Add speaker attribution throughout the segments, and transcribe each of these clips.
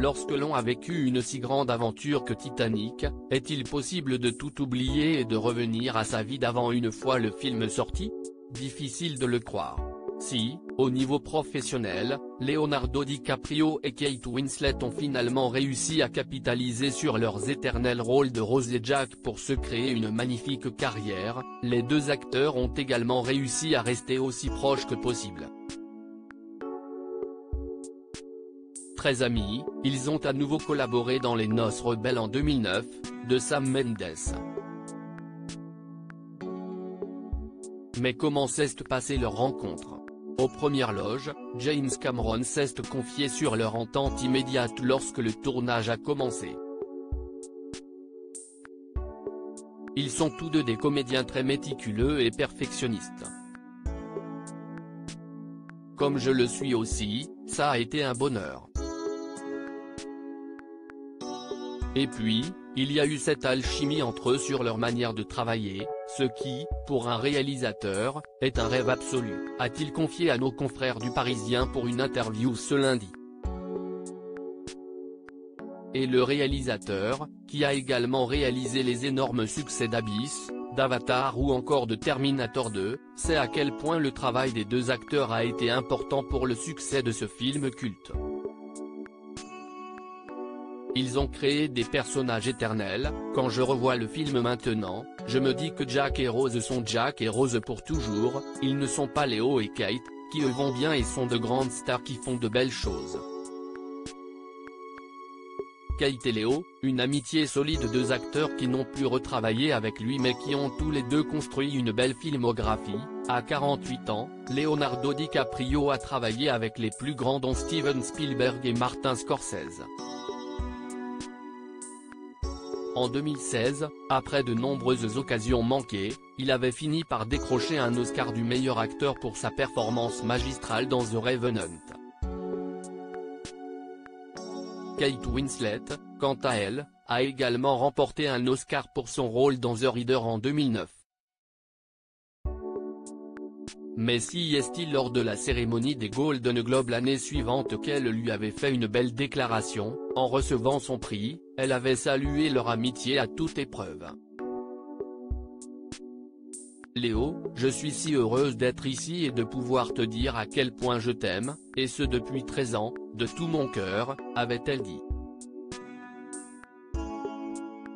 Speaker 1: lorsque l'on a vécu une si grande aventure que Titanic, est-il possible de tout oublier et de revenir à sa vie d'avant une fois le film sorti? Difficile de le croire. Si, au niveau professionnel, Leonardo DiCaprio et Kate Winslet ont finalement réussi à capitaliser sur leurs éternels rôles de Rose et Jack pour se créer une magnifique carrière, les deux acteurs ont également réussi à rester aussi proches que possible. Très amis, ils ont à nouveau collaboré dans Les Noces rebelles en 2009, de Sam Mendes. Mais comment s'est passée leur rencontre? Aux premières loges, James Cameron s'est confié sur leur entente immédiate lorsque le tournage a commencé. Ils sont tous deux des comédiens très méticuleux et perfectionnistes. Comme je le suis aussi, ça a été un bonheur. Et puis, il y a eu cette alchimie entre eux sur leur manière de travailler, ce qui, pour un réalisateur, est un rêve absolu, a-t-il confié à nos confrères du Parisien pour une interview ce lundi. Et le réalisateur, qui a également réalisé les énormes succès d'Abyss, d'Avatar ou encore de Terminator 2, sait à quel point le travail des deux acteurs a été important pour le succès de ce film culte. Ils ont créé des personnages éternels. Quand je revois le film maintenant, je me dis que Jack et Rose sont Jack et Rose pour toujours, ils ne sont pas Léo et Kate, qui eux vont bien et sont de grandes stars qui font de belles choses. Kate et Léo, une amitié solide, deux acteurs qui n'ont plus retravaillé avec lui mais qui ont tous les deux construit une belle filmographie. À 48 ans, Leonardo DiCaprio a travaillé avec les plus grands dont Steven Spielberg et Martin Scorsese. En 2016, après de nombreuses occasions manquées, il avait fini par décrocher un Oscar du meilleur acteur pour sa performance magistrale dans The Revenant. Kate Winslet, quant à elle, a également remporté un Oscar pour son rôle dans The Reader en 2009. Mais si est-il lors de la cérémonie des Golden Globes l'année suivante qu'elle lui avait fait une belle déclaration, en recevant son prix, elle avait salué leur amitié à toute épreuve. Léo, je suis si heureuse d'être ici et de pouvoir te dire à quel point je t'aime, et ce depuis 13 ans, de tout mon cœur, avait-elle dit.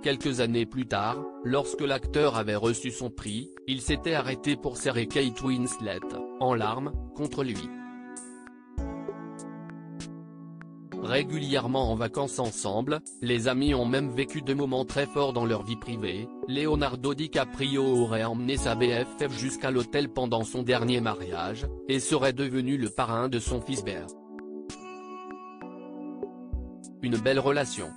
Speaker 1: Quelques années plus tard, lorsque l'acteur avait reçu son prix, il s'était arrêté pour serrer Kate Winslet, en larmes, contre lui. Régulièrement en vacances ensemble, les amis ont même vécu de moments très forts dans leur vie privée. Leonardo DiCaprio aurait emmené sa BFF jusqu'à l'hôtel pendant son dernier mariage, et serait devenu le parrain de son fils Bear. Une belle relation.